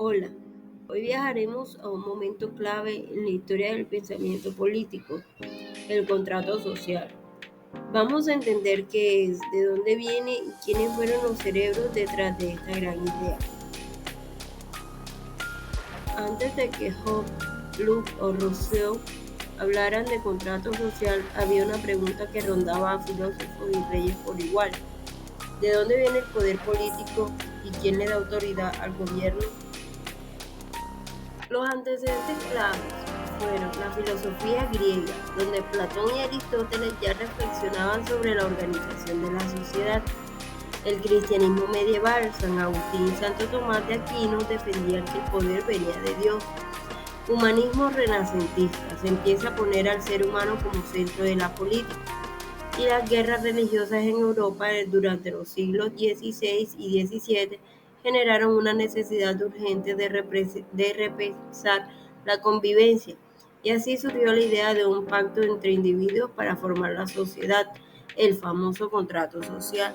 Hola, hoy viajaremos a un momento clave en la historia del pensamiento político, el contrato social. Vamos a entender qué es, de dónde viene y quiénes fueron los cerebros detrás de esta gran idea. Antes de que Hobbes, Locke o Rousseau hablaran de contrato social, había una pregunta que rondaba a filósofos y reyes por igual. ¿De dónde viene el poder político y quién le da autoridad al gobierno? Los antecedentes claves fueron la filosofía griega, donde Platón y Aristóteles ya reflexionaban sobre la organización de la sociedad. El cristianismo medieval, San Agustín y Santo Tomás de Aquino defendían que el poder venía de Dios. Humanismo renacentista, se empieza a poner al ser humano como centro de la política. Y las guerras religiosas en Europa durante los siglos XVI y XVII generaron una necesidad urgente de repensar la convivencia, y así surgió la idea de un pacto entre individuos para formar la sociedad, el famoso contrato social.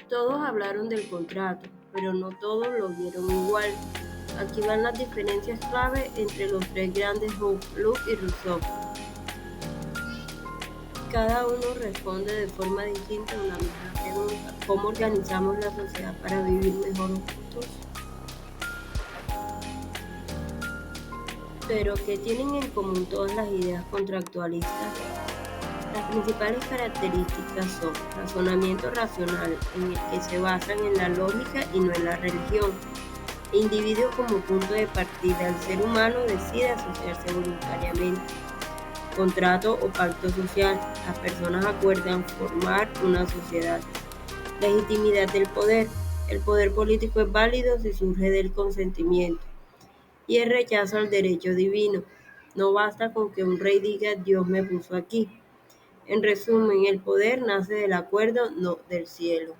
Todos hablaron del contrato, pero no todos lo vieron igual. Aquí van las diferencias clave entre los tres grandes Hobbes, Locke y Rousseau. Cada uno responde de forma distinta a una misma pregunta: ¿cómo organizamos la sociedad para vivir mejor juntos? Pero, ¿qué tienen en común todas las ideas contractualistas? Las principales características son razonamiento racional, en el que se basan en la lógica y no en la religión; individuo como punto de partida, el ser humano decide asociarse voluntariamente; contrato o pacto social, las personas acuerdan formar una sociedad; legitimidad del poder, el poder político es válido si surge del consentimiento; y el rechazo al derecho divino, no basta con que un rey diga Dios me puso aquí. En resumen, el poder nace del acuerdo, no del cielo.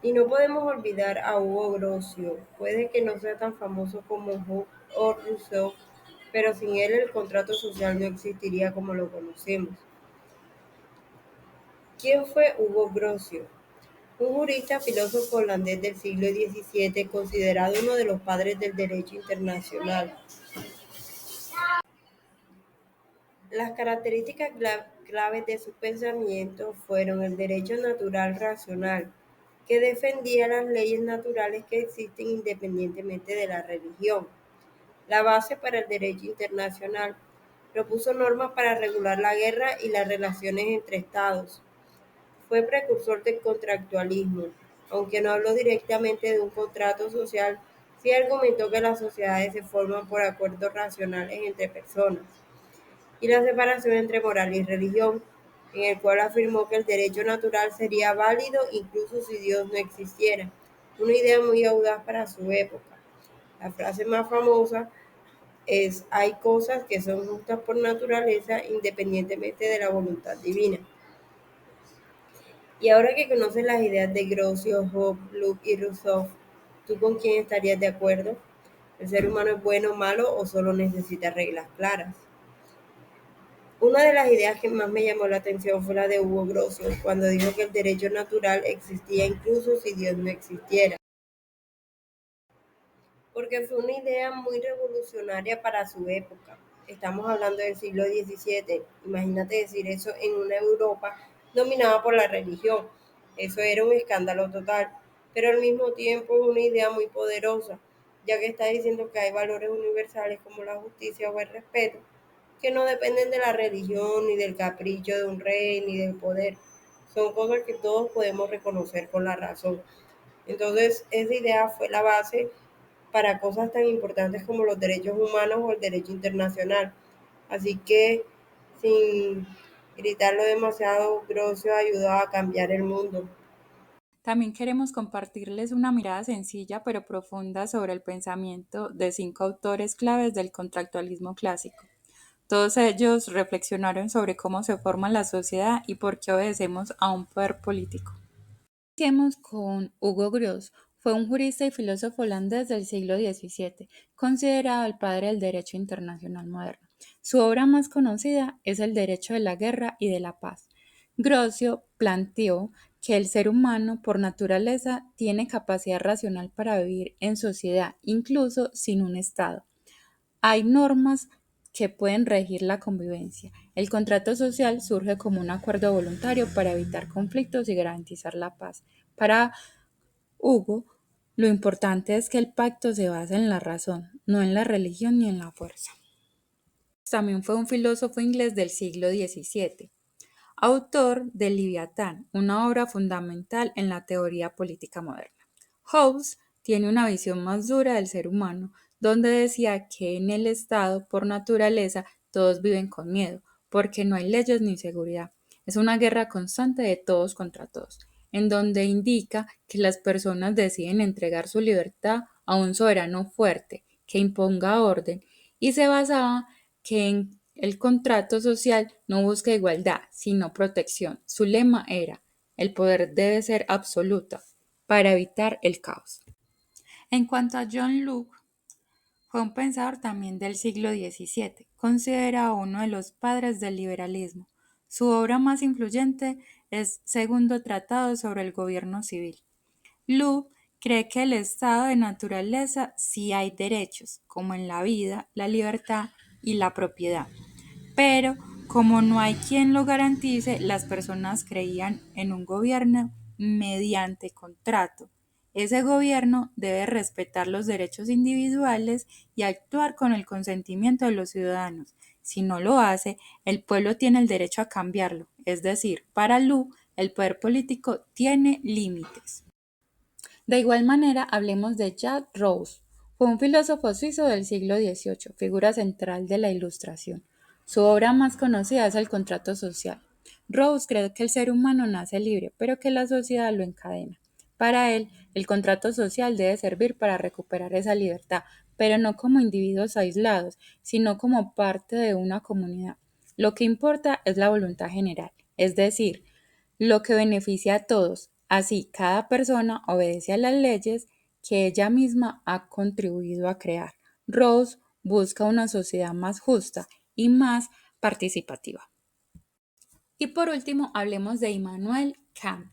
Y no podemos olvidar a Hugo Grocio. Puede que no sea tan famoso como Hobbes o Rousseau, pero sin él el contrato social no existiría como lo conocemos. ¿Quién fue Hugo Grocio? Un jurista filósofo holandés del siglo XVII, considerado uno de los padres del derecho internacional. Las características claves de su pensamiento fueron el derecho natural racional, que defendía las leyes naturales que existen independientemente de la religión; la base para el derecho internacional, propuso normas para regular la guerra y las relaciones entre estados; fue precursor del contractualismo, aunque no habló directamente de un contrato social, sí argumentó que las sociedades se forman por acuerdos racionales entre personas; y la separación entre moral y religión, en el cual afirmó que el derecho natural sería válido incluso si Dios no existiera, una idea muy audaz para su época. La frase más famosa es: hay cosas que son justas por naturaleza independientemente de la voluntad divina. Y ahora que conoces las ideas de Grocio, Hobbes, Locke y Rousseau, ¿tú con quién estarías de acuerdo? ¿El ser humano es bueno o malo o solo necesita reglas claras? Una de las ideas que más me llamó la atención fue la de Hugo Grocio, cuando dijo que el derecho natural existía incluso si Dios no existiera, porque fue una idea muy revolucionaria para su época. Estamos hablando del siglo XVII. Imagínate decir eso en una Europa dominada por la religión. Eso era un escándalo total, pero al mismo tiempo es una idea muy poderosa, ya que está diciendo que hay valores universales como la justicia o el respeto, que no dependen de la religión, ni del capricho de un rey, ni del poder. Son cosas que todos podemos reconocer con la razón. Entonces, esa idea fue la base para cosas tan importantes como los derechos humanos o el derecho internacional. Así que, sin gritarlo demasiado, Grocio ayudó a cambiar el mundo. También queremos compartirles una mirada sencilla pero profunda sobre el pensamiento de 5 autores claves del contractualismo clásico. Todos ellos reflexionaron sobre cómo se forma la sociedad y por qué obedecemos a un poder político. Iniciemos con Hugo Gross. Fue un jurista y filósofo holandés del siglo XVII, considerado el padre del derecho internacional moderno. Su obra más conocida es El derecho de la guerra y de la paz. Grocio planteó que el ser humano por naturaleza tiene capacidad racional para vivir en sociedad, incluso sin un Estado. Hay normas que pueden regir la convivencia. El contrato social surge como un acuerdo voluntario para evitar conflictos y garantizar la paz. Para Hugo, lo importante es que el pacto se basa en la razón, no en la religión ni en la fuerza. También fue un filósofo inglés del siglo XVII, autor de Leviatán, una obra fundamental en la teoría política moderna. Hobbes tiene una visión más dura del ser humano, donde decía que en el Estado, por naturaleza, todos viven con miedo, porque no hay leyes ni seguridad. Es una guerra constante de todos contra todos, en donde indica que las personas deciden entregar su libertad a un soberano fuerte que imponga orden, y se basaba que en el contrato social no busca igualdad, sino protección. Su lema era: el poder debe ser absoluto para evitar el caos. En cuanto a John Locke, fue un pensador también del siglo XVII, considerado uno de los padres del liberalismo. Su obra más influyente es Segundo Tratado sobre el Gobierno Civil. Locke cree que el estado de naturaleza sí hay derechos, como en la vida, la libertad y la propiedad. Pero como no hay quien lo garantice, las personas creían en un gobierno mediante contrato. Ese gobierno debe respetar los derechos individuales y actuar con el consentimiento de los ciudadanos. Si no lo hace, el pueblo tiene el derecho a cambiarlo. Es decir, para Lu, el poder político tiene límites. De igual manera, hablemos de Jack Rouse. Fue un filósofo suizo del siglo XVIII, figura central de la Ilustración. Su obra más conocida es El contrato social. Rouse cree que el ser humano nace libre, pero que la sociedad lo encadena. Para él, el contrato social debe servir para recuperar esa libertad, pero no como individuos aislados, sino como parte de una comunidad. Lo que importa es la voluntad general, es decir, lo que beneficia a todos. Así, cada persona obedece a las leyes que ella misma ha contribuido a crear. Rawls busca una sociedad más justa y más participativa. Y por último, hablemos de Immanuel Kant.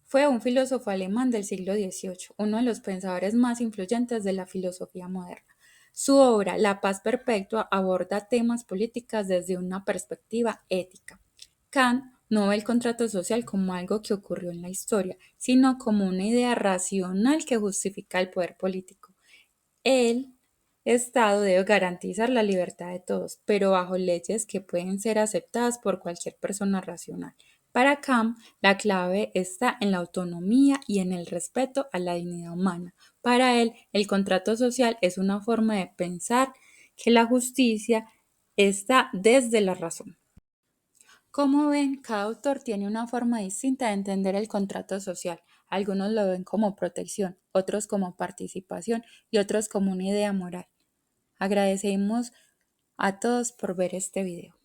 Fue un filósofo alemán del siglo XVIII, uno de los pensadores más influyentes de la filosofía moderna. Su obra, La paz perpetua, aborda temas políticos desde una perspectiva ética. Kant no ve el contrato social como algo que ocurrió en la historia, sino como una idea racional que justifica el poder político. El Estado debe garantizar la libertad de todos, pero bajo leyes que pueden ser aceptadas por cualquier persona racional. Para Kant, la clave está en la autonomía y en el respeto a la dignidad humana. Para él, el contrato social es una forma de pensar que la justicia está desde la razón. Como ven, cada autor tiene una forma distinta de entender el contrato social. Algunos lo ven como protección, otros como participación y otros como una idea moral. Agradecemos a todos por ver este video.